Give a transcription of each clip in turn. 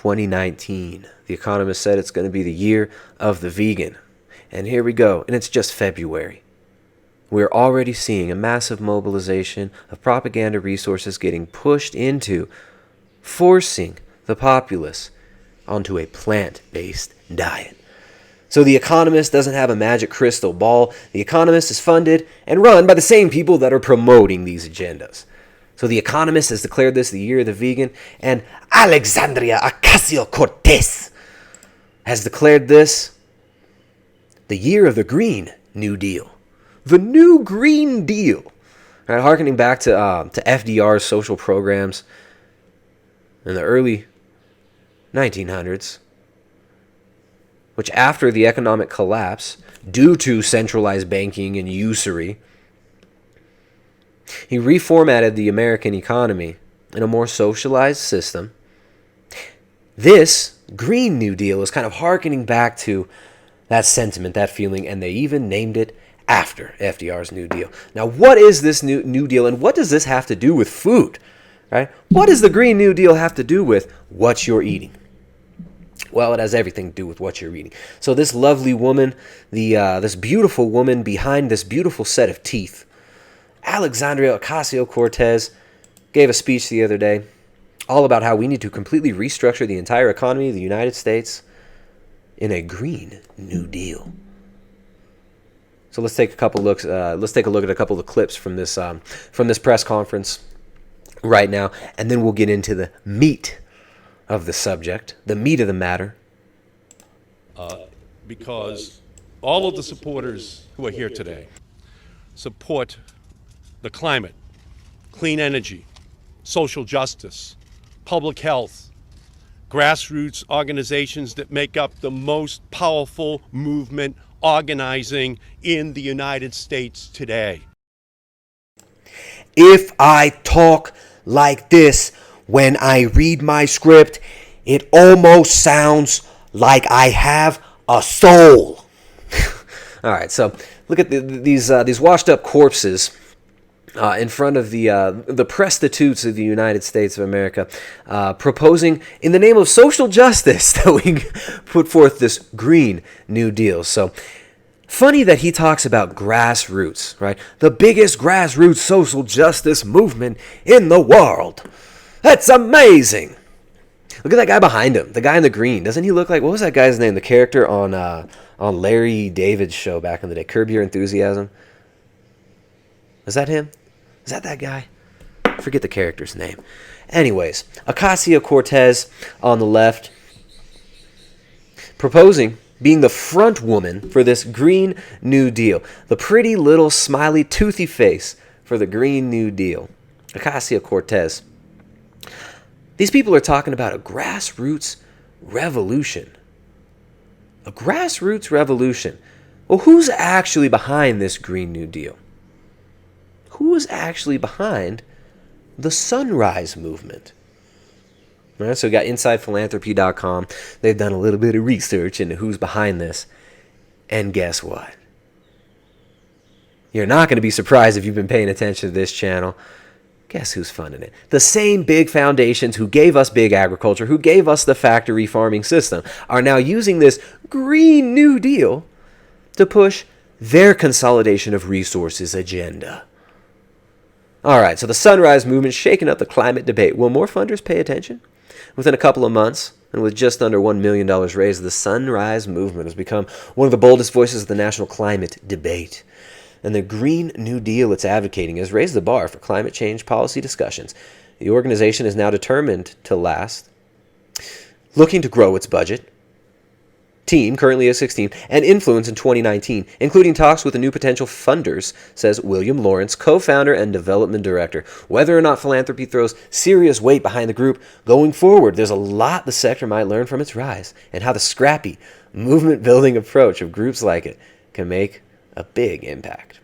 2019. The Economist said it's going to be the year of the vegan. And here we go, and it's just February. We're already seeing a massive mobilization of propaganda resources getting pushed into forcing the populace onto a plant-based diet. So The Economist doesn't have a magic crystal ball. The Economist is funded and run by the same people that are promoting these agendas. So The Economist has declared this the year of the vegan, and Alexandria Ocasio-Cortez has declared this the year of the Green New Deal. The New Green Deal. Right, harkening back to FDR's social programs in the early 1900s, which after the economic collapse, due to centralized banking and usury, he reformatted the American economy in a more socialized system. This Green New Deal is kind of harkening back to that sentiment, that feeling, and they even named it after FDR's New Deal. Now, what is this New Deal, and what does this have to do with food? Right? What does the Green New Deal have to do with what you're eating? Well, it has everything to do with what you're eating. So this lovely woman, this beautiful woman behind this beautiful set of teeth, Alexandria Ocasio-Cortez, gave a speech the other day all about how we need to completely restructure the entire economy of the United States in a Green New Deal. So let's take a couple looks. Let's take a look at a couple of the clips from this press conference right now, and then we'll get into the meat of the subject, the meat of the matter. Because all of the supporters who are here today support the climate, clean energy, social justice, public health, grassroots organizations that make up the most powerful movement organizing in the United States today. If I talk like this when I read my script, it almost sounds like I have a soul. All right, so look at these washed up corpses in front of the prostitutes of the United States of America, proposing in the name of social justice that we put forth this Green New Deal. So funny that he talks about grassroots, right? The biggest grassroots social justice movement in the world. That's amazing. Look at that guy behind him, the guy in the green. Doesn't he look like, what was that guy's name? The character on Larry David's show back in the day, Curb Your Enthusiasm. Is that him? Is that guy? I forget the character's name. Anyways, Ocasio-Cortez on the left, proposing, being the front woman for this Green New Deal. The pretty little smiley toothy face for the Green New Deal. Ocasio-Cortez. These people are talking about a grassroots revolution. A grassroots revolution. Well, who's actually behind this Green New Deal? Who is actually behind the Sunrise Movement? All right, so we got InsidePhilanthropy.com. They've done a little bit of research into who's behind this. And guess what? You're not going to be surprised if you've been paying attention to this channel. Guess who's funding it? The same big foundations who gave us big agriculture, who gave us the factory farming system, are now using this Green New Deal to push their consolidation of resources agenda. All right, so the Sunrise Movement shaking up the climate debate. Will more funders pay attention? Within a couple of months, and with just under $1 million raised, the Sunrise Movement has become one of the boldest voices of the national climate debate. And the Green New Deal it's advocating has raised the bar for climate change policy discussions. The organization is now determined to last, looking to grow its budget, team, currently at 16, and influence in 2019, including talks with the new potential funders, says William Lawrence, co-founder and development director. Whether or not philanthropy throws serious weight behind the group going forward, there's a lot the sector might learn from its rise and how the scrappy, movement-building approach of groups like it can make a big impact.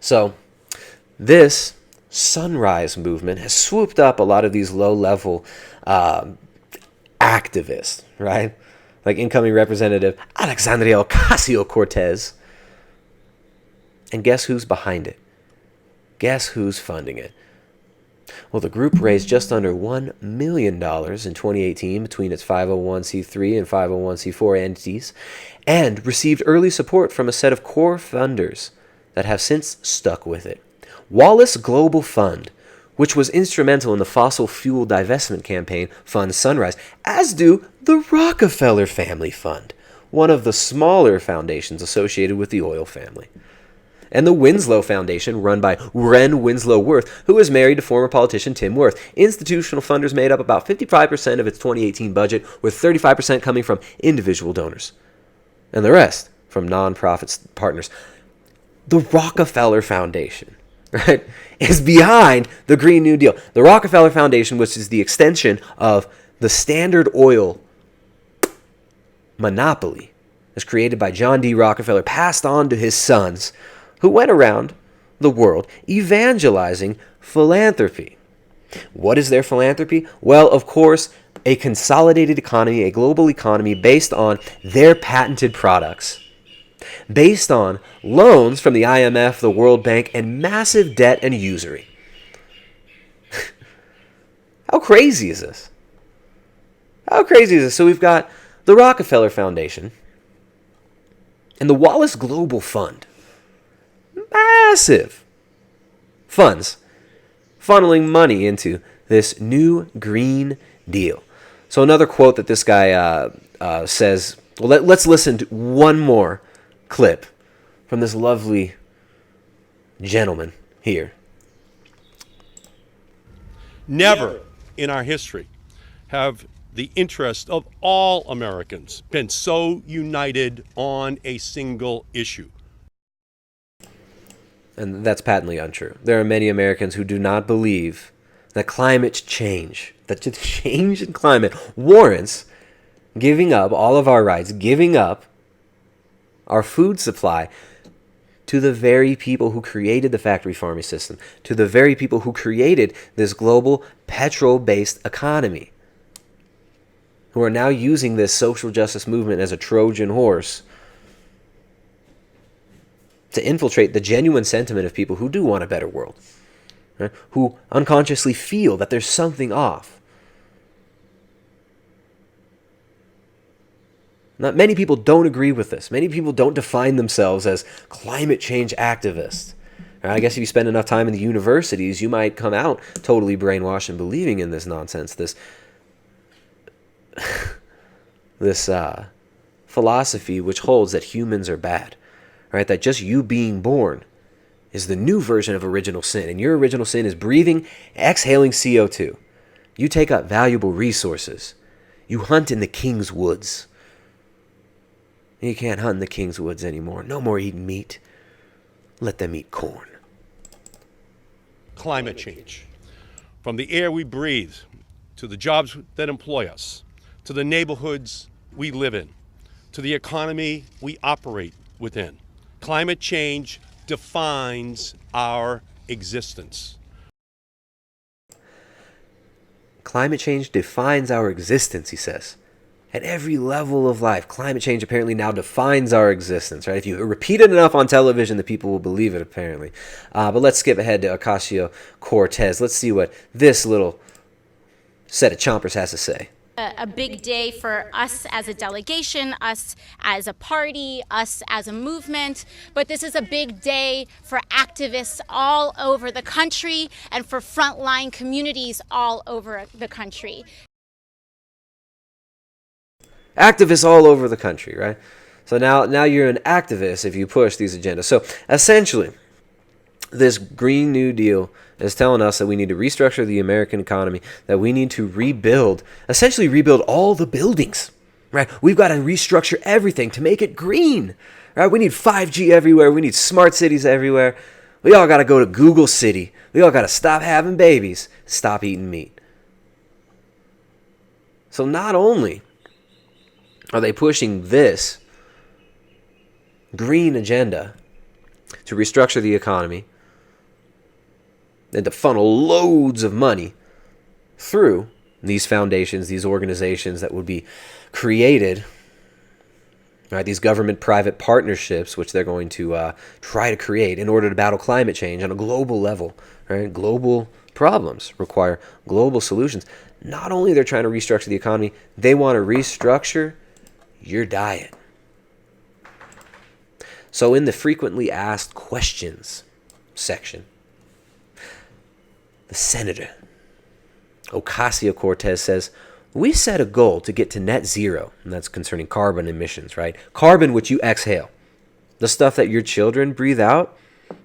So, this Sunrise Movement has swooped up a lot of these low-level activists, right? Like incoming Representative Alexandria Ocasio-Cortez. And guess who's behind it? Guess who's funding it? Well, the group raised just under $1 million in 2018 between its 501c3 and 501c4 entities and received early support from a set of core funders that have since stuck with it. Wallace Global Fund, which was instrumental in the fossil fuel divestment campaign, funds Sunrise, as do the Rockefeller Family Fund, one of the smaller foundations associated with the oil family. And the Winslow Foundation, run by Ren Winslow Worth, who is married to former politician Tim Worth. Institutional funders made up about 55% of its 2018 budget, with 35% coming from individual donors, and the rest from nonprofit partners. The Rockefeller Foundation, right, is behind the Green New Deal. The Rockefeller Foundation, which is the extension of the Standard Oil monopoly, is created by John D. Rockefeller, passed on to his sons, who went around the world evangelizing philanthropy. What is their philanthropy? Well, of course, a consolidated economy, a global economy based on their patented products, based on loans from the IMF, the World Bank, and massive debt and usury. How crazy is this? How crazy is this? So we've got the Rockefeller Foundation and the Wallace Global Fund. Massive funds funneling money into this new Green Deal. So another quote that this guy says, well, let's listen to one more clip from this lovely gentleman here. Never in our history have the interest of all Americans been so united on a single issue. And that's patently untrue. There are many Americans who do not believe that climate change, that the change in climate warrants giving up all of our rights, giving up our food supply to the very people who created the factory farming system, to the very people who created this global petrol-based economy, who are now using this social justice movement as a Trojan horse to infiltrate the genuine sentiment of people who do want a better world, right? Who unconsciously feel that there's something off. Not many people don't agree with this. Many people don't define themselves as climate change activists. I guess if you spend enough time in the universities, you might come out totally brainwashed and believing in this nonsense, this philosophy which holds that humans are bad. Right, that just you being born is the new version of original sin. And your original sin is breathing, exhaling CO2. You take up valuable resources. You hunt in the king's woods. And you can't hunt in the king's woods anymore. No more eating meat. Let them eat corn. Climate change. From the air we breathe, to the jobs that employ us, to the neighborhoods we live in, to the economy we operate within. Climate change defines our existence. Climate change defines our existence, he says. At every level of life, climate change apparently now defines our existence, right? If you repeat it enough on television, the people will believe it, apparently. But let's skip ahead to Ocasio-Cortez. Let's see what this little set of chompers has to say. A big day for us as a delegation, us as a party, us as a movement. But this is a big day for activists all over the country and for frontline communities all over the country. Activists all over the country, right? So now you're an activist if you push these agendas. So essentially, this Green New Deal is telling us that we need to restructure the American economy, that we need to essentially rebuild all the buildings, right? We've got to restructure everything to make it green, right? We need 5G everywhere. We need smart cities everywhere. We all got to go to Google City. We all got to stop having babies, stop eating meat. So not only are they pushing this green agenda to restructure the economy and to funnel loads of money through these foundations, these organizations that would be created, right? These government-private partnerships, which they're going to try to create in order to battle climate change on a global level, right? Global problems require global solutions. Not only they're trying to restructure the economy, they want to restructure your diet. So in the frequently asked questions section, the Senator Ocasio-Cortez says, we set a goal to get to net zero, and that's concerning carbon emissions, right? Carbon which you exhale. The stuff that your children breathe out,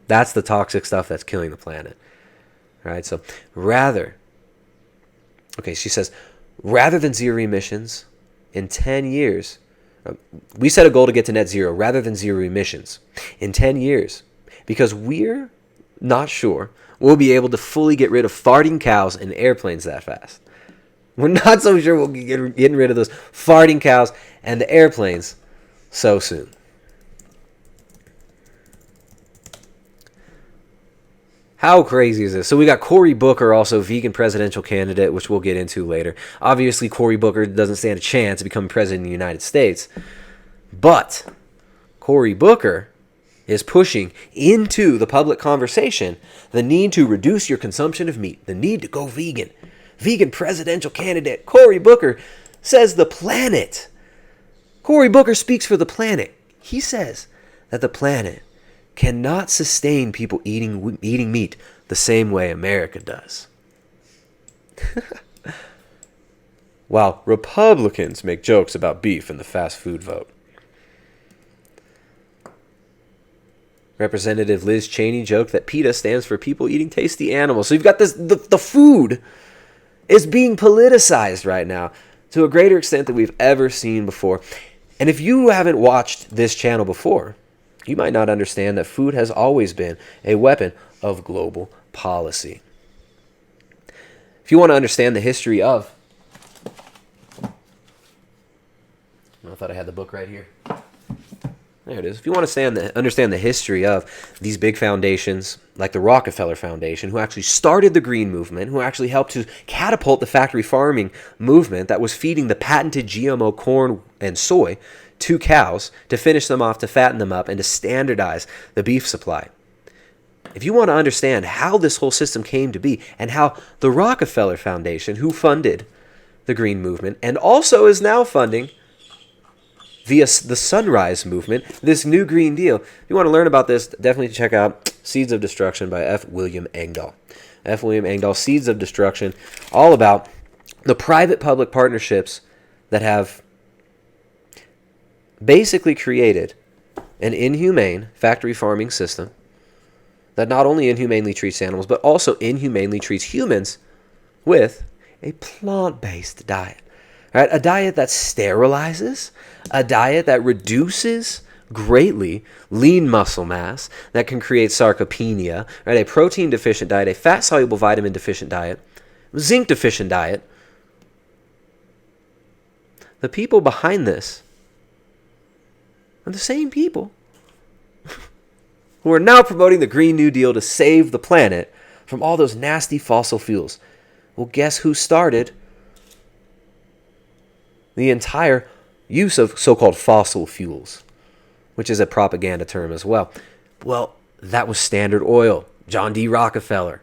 that's the toxic stuff that's killing the planet. Right? So she says, rather than zero emissions in 10 years, we set a goal to get to net zero rather than zero emissions in 10 years because we're not sure we'll be able to fully get rid of farting cows and airplanes that fast. We're not so sure we'll be getting rid of those farting cows and the airplanes so soon. How crazy is this? So we got Cory Booker, also vegan presidential candidate, which we'll get into later. Obviously, Cory Booker doesn't stand a chance of becoming president of the United States. But Cory Booker is pushing into the public conversation the need to reduce your consumption of meat, the need to go vegan. Vegan presidential candidate Cory Booker says the planet. Cory Booker speaks for the planet. He says that the planet cannot sustain people eating meat the same way America does. While Republicans make jokes about beef in the fast food vote. Representative Liz Cheney joked that PETA stands for people eating tasty animals. So you've got this, the food is being politicized right now to a greater extent than we've ever seen before. And if you haven't watched this channel before, you might not understand that food has always been a weapon of global policy. If you want to understand the history of... I thought I had the book right here. There it is. If you want to understand the history of these big foundations, like the Rockefeller Foundation, who actually started the green movement, who actually helped to catapult the factory farming movement that was feeding the patented GMO corn and soy to cows to finish them off, to fatten them up, and to standardize the beef supply. If you want to understand how this whole system came to be and how the Rockefeller Foundation, who funded the green movement and also is now funding via the Sunrise Movement, this new Green Deal. If you want to learn about this, definitely check out Seeds of Destruction by F. William Engdahl. F. William Engdahl, Seeds of Destruction, all about the private-public partnerships that have basically created an inhumane factory farming system that not only inhumanely treats animals, but also inhumanely treats humans with a plant-based diet. Right? A diet that sterilizes, a diet that reduces greatly lean muscle mass, that can create sarcopenia, right? A protein-deficient diet, a fat-soluble vitamin-deficient diet, zinc-deficient diet. The people behind this are the same people who are now promoting the Green New Deal to save the planet from all those nasty fossil fuels. Well, guess who started the entire use of so-called fossil fuels, which is a propaganda term as well? Well, that was Standard Oil, John D. Rockefeller.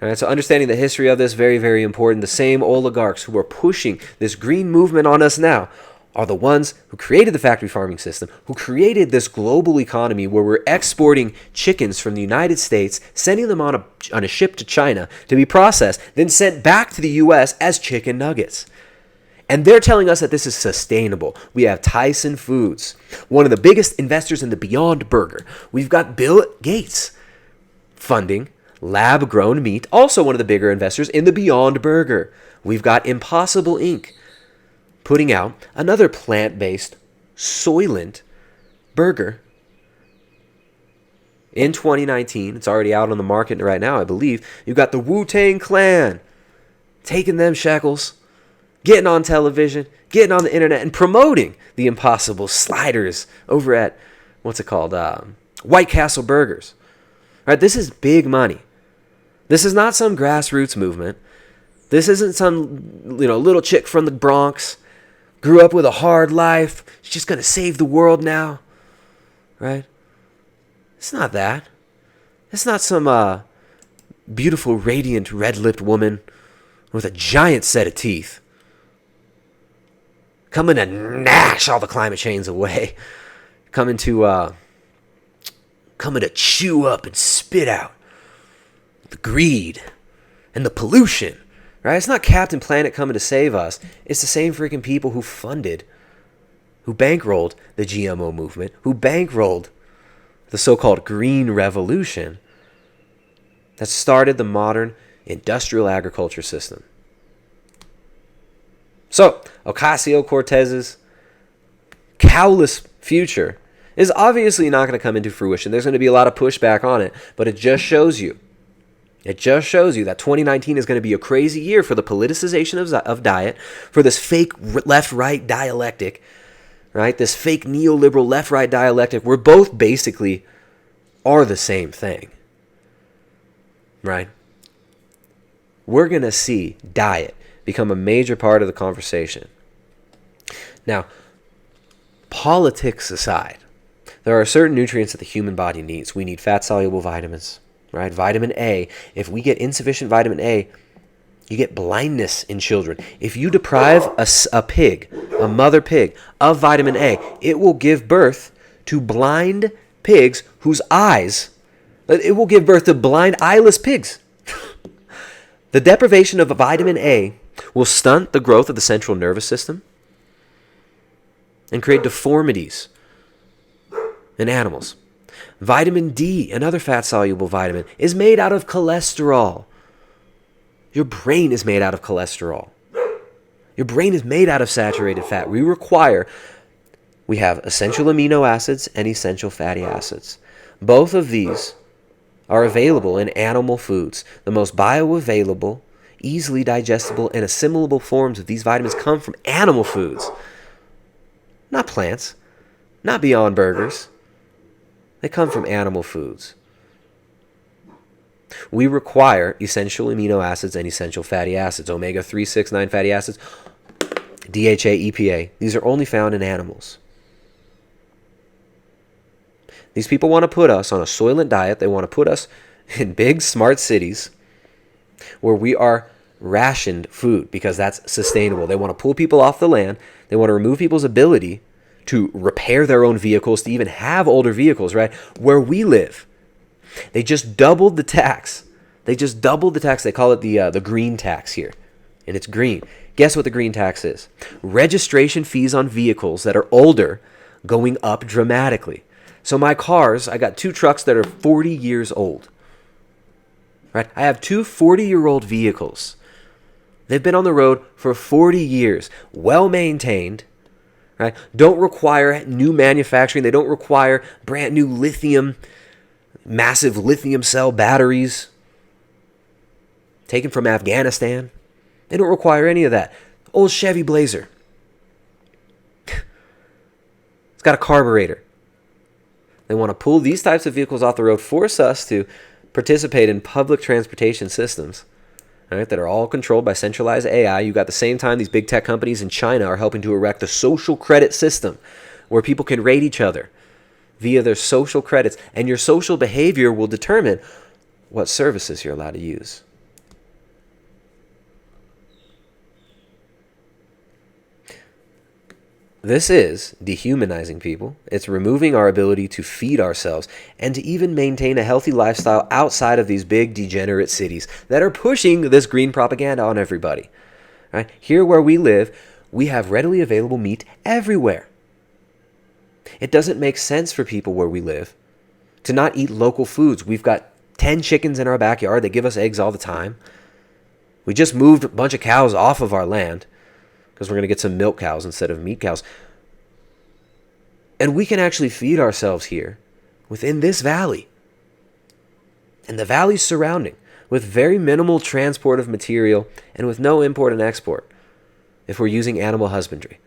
All right, so understanding the history of this, very, very important. The same oligarchs who are pushing this green movement on us now are the ones who created the factory farming system, who created this global economy where we're exporting chickens from the United States, sending them on a ship to China to be processed, then sent back to the U.S. as chicken nuggets. And they're telling us that this is sustainable. We have Tyson Foods, one of the biggest investors in the Beyond Burger. We've got Bill Gates funding lab-grown meat, also one of the bigger investors in the Beyond Burger. We've got Impossible Inc. putting out another plant-based Soylent burger in 2019. It's already out on the market right now, I believe. You've got the Wu-Tang Clan taking them shekels, getting on television, getting on the internet, and promoting the Impossible sliders over at, White Castle Burgers. All right, this is big money. This is not some grassroots movement. This isn't some, little chick from the Bronx, grew up with a hard life. She's just going to save the world now. Right? It's not that. It's not some beautiful, radiant, red-lipped woman with a giant set of teeth coming to gnash all the climate change away, coming to chew up and spit out the greed and the pollution, right? It's not Captain Planet coming to save us. It's the same freaking people who bankrolled the GMO movement, who bankrolled the so-called green revolution that started the modern industrial agriculture system. So, Ocasio-Cortez's cowless future is obviously not going to come into fruition. There's going to be a lot of pushback on it, but it just shows you that 2019 is going to be a crazy year for the politicization of diet, for this fake left-right dialectic, right? This fake neoliberal left-right dialectic, where both basically are the same thing, right? We're going to see diet become a major part of the conversation. Now, politics aside, there are certain nutrients that the human body needs. We need fat-soluble vitamins, right? Vitamin A. If we get insufficient vitamin A, you get blindness in children. If you deprive a mother pig, of vitamin A, it will give birth to blind pigs whose eyes, it will give birth to blind, eyeless pigs. The deprivation of vitamin A will stunt the growth of the central nervous system and create deformities in animals. Vitamin D, another fat-soluble vitamin, is made out of cholesterol. Your brain is made out of cholesterol. Your brain is made out of saturated fat. We have essential amino acids and essential fatty acids. Both of these are available in animal foods. The most bioavailable, easily digestible, and assimilable forms of these vitamins come from animal foods. Not plants, not Beyond Burgers. They come from animal foods. We require essential amino acids and essential fatty acids, omega-3, 6, 9 fatty acids, DHA, EPA. These are only found in animals. These people want to put us on a soylent diet. They want to put us in big, smart cities where we are rationed food because that's sustainable. They want to pull people off the land. They want to remove people's ability to repair their own vehicles, to even have older vehicles, right? Where we live, they just doubled the tax. They call it the green tax here, and it's green. Guess what the green tax is? Registration fees on vehicles that are older going up dramatically. So my cars, I got 2 trucks that are 40 years old. Right? I have 2 40-year-old vehicles. They've been on the road for 40 years, well maintained, right? Don't require new manufacturing. They don't require brand new massive lithium cell batteries taken from Afghanistan. They don't require any of that. Old Chevy Blazer. It's got a carburetor. They want to pull these types of vehicles off the road, force us to participate in public transportation systems, right, that are all controlled by centralized AI. You got the same time these big tech companies in China are helping to erect a social credit system where people can rate each other via their social credits, and your social behavior will determine what services you're allowed to use. This is dehumanizing people. It's removing our ability to feed ourselves and to even maintain a healthy lifestyle outside of these big degenerate cities that are pushing this green propaganda on everybody. Right? Here where we live, we have readily available meat everywhere. It doesn't make sense for people where we live to not eat local foods. We've got 10 chickens in our backyard. They give us eggs all the time. We just moved a bunch of cows off of our land because we're going to get some milk cows instead of meat cows. And we can actually feed ourselves here within this valley and the valleys surrounding with very minimal transport of material and with no import and export if we're using animal husbandry.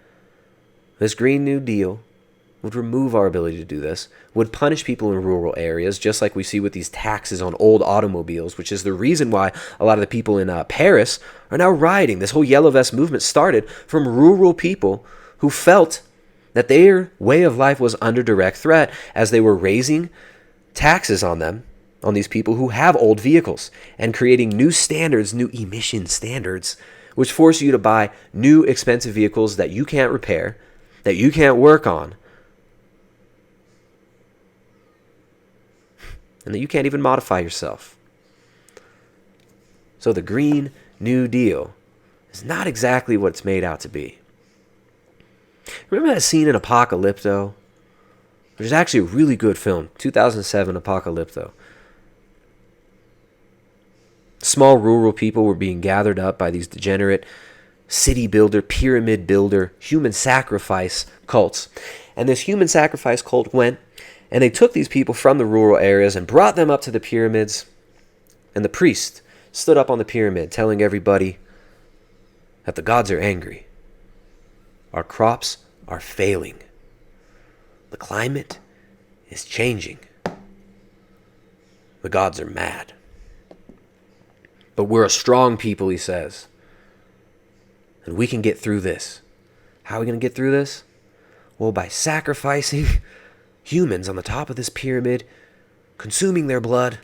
This Green New Deal would remove our ability to do this, would punish people in rural areas, just like we see with these taxes on old automobiles, which is the reason why a lot of the people in Paris are now rioting. This whole Yellow Vest movement started from rural people who felt that their way of life was under direct threat as they were raising taxes on them on these people who have old vehicles and creating new standards, new emission standards, which force you to buy new expensive vehicles that you can't repair, that you can't work on, and that you can't even modify yourself. So the Green New Deal is not exactly what it's made out to be. Remember that scene in Apocalypto? Which is actually a really good film, 2007 Apocalypto. Small rural people were being gathered up by these degenerate city builder, pyramid builder, human sacrifice cults. And this human sacrifice cult went and they took these people from the rural areas and brought them up to the pyramids. And the priest stood up on the pyramid telling everybody that the gods are angry. Our crops are failing. The climate is changing. The gods are mad. But we're a strong people, he says. And we can get through this. How are we going to get through this? Well, by sacrificing humans on the top of this pyramid, consuming their blood,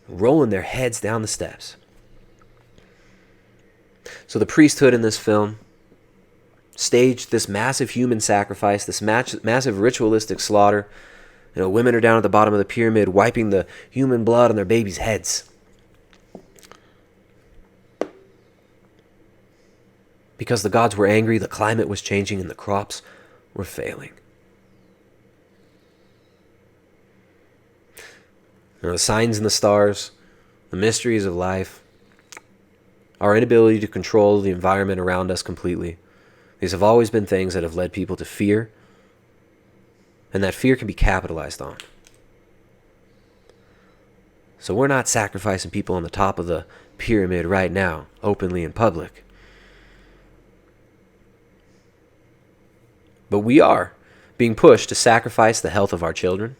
rolling their heads down the steps. So the priesthood in this film staged this massive human sacrifice, this massive ritualistic slaughter. Women are down at the bottom of the pyramid wiping the human blood on their babies' heads. Because the gods were angry, the climate was changing, and the crops were failing. The signs in the stars, the mysteries of life, our inability to control the environment around us completely. These have always been things that have led people to fear, and that fear can be capitalized on. So we're not sacrificing people on the top of the pyramid right now, openly in public. But we are being pushed to sacrifice the health of our children,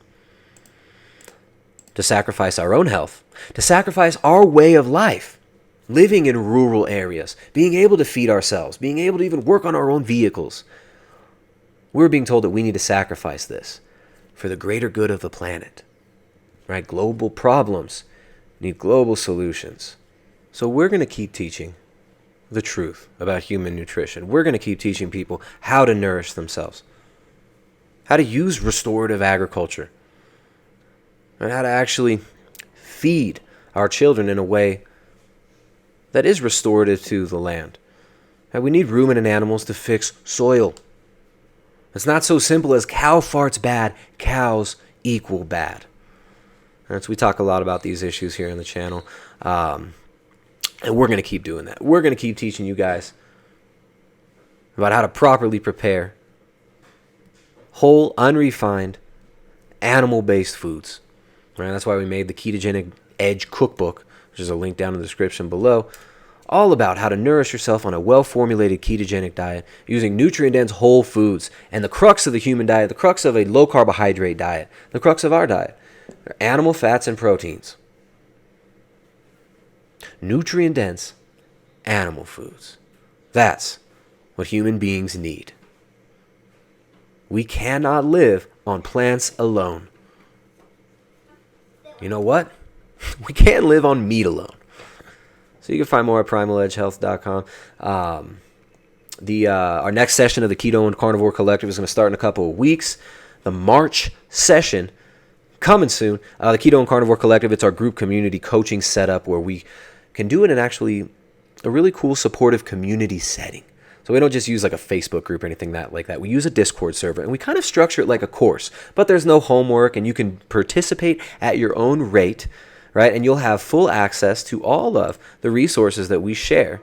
to sacrifice our own health, to sacrifice our way of life, living in rural areas, being able to feed ourselves, being able to even work on our own vehicles. We're being told that we need to sacrifice this for the greater good of the planet. Right? Global problems need global solutions. So we're going to keep teaching the truth about human nutrition. We're going to keep teaching people how to nourish themselves, how to use restorative agriculture, and how to actually feed our children in a way that is restorative to the land. And we need ruminant animals to fix soil. It's not so simple as cow farts bad, cows equal bad. And so we talk a lot about these issues here on the channel. And we're going to keep doing that. We're going to keep teaching you guys about how to properly prepare whole, unrefined, animal-based foods. Right? That's why we made the Ketogenic Edge cookbook, which is a link down in the description below, all about how to nourish yourself on a well-formulated ketogenic diet using nutrient-dense whole foods. And the crux of the human diet, the crux of a low-carbohydrate diet, the crux of our diet, are animal fats and proteins. Nutrient-dense animal foods. That's what human beings need. We cannot live on plants alone. You know what? We can't live on meat alone. So you can find more at primaledgehealth.com. Our next session of the Keto and Carnivore Collective is going to start in a couple of weeks. The March session coming soon. The Keto and Carnivore Collective, it's our group community coaching setup where we can do it in actually a really cool supportive community setting. So we don't just use like a Facebook group or anything like that. We use a Discord server and we kind of structure it like a course, but there's no homework and you can participate at your own rate, right? And you'll have full access to all of the resources that we share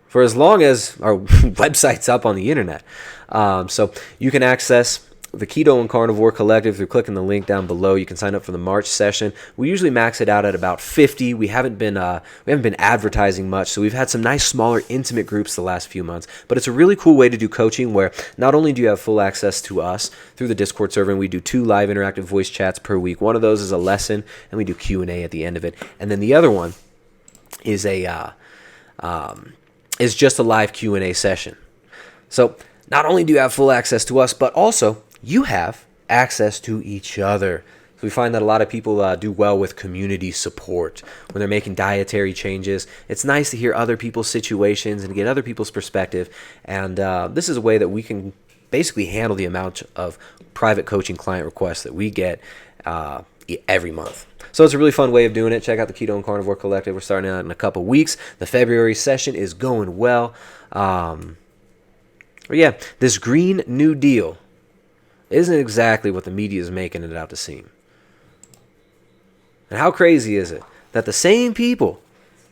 for as long as our website's up on the internet. So you can access the Keto and Carnivore Collective through clicking the link down below. You can sign up for the March session. We usually max it out at about 50. We haven't been advertising much, so we've had some nice smaller intimate groups the last few months. But it's a really cool way to do coaching where not only do you have full access to us through the Discord server, and we do 2 live interactive voice chats per week. One of those is a lesson, and we do Q&A at the end of it. And then the other one is is just a live Q&A session. So not only do you have full access to us, but also you have access to each other. we find that a lot of people do well with community support when they're making dietary changes. It's nice to hear other people's situations and get other people's perspective. And this is a way that we can basically handle the amount of private coaching client requests that we get every month. So it's a really fun way of doing it. Check out the Keto and Carnivore Collective. We're starting out in a couple weeks. The February session is going well. But yeah, this Green New Deal isn't exactly what the media is making it out to seem. And how crazy is it that the same people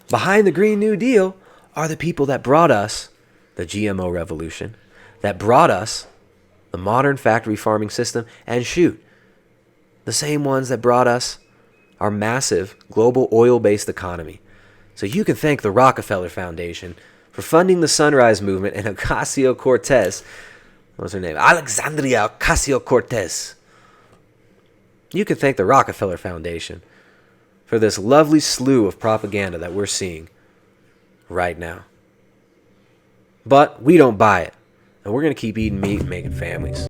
behind the Green New Deal are the people that brought us the GMO revolution, that brought us the modern factory farming system, and shoot, the same ones that brought us our massive global oil-based economy. So you can thank the Rockefeller Foundation for funding the Sunrise Movement and Ocasio-Cortez. What's her name? Alexandria Ocasio-Cortez. You can thank the Rockefeller Foundation for this lovely slew of propaganda that we're seeing right now. But we don't buy it. And we're going to keep eating meat and making families.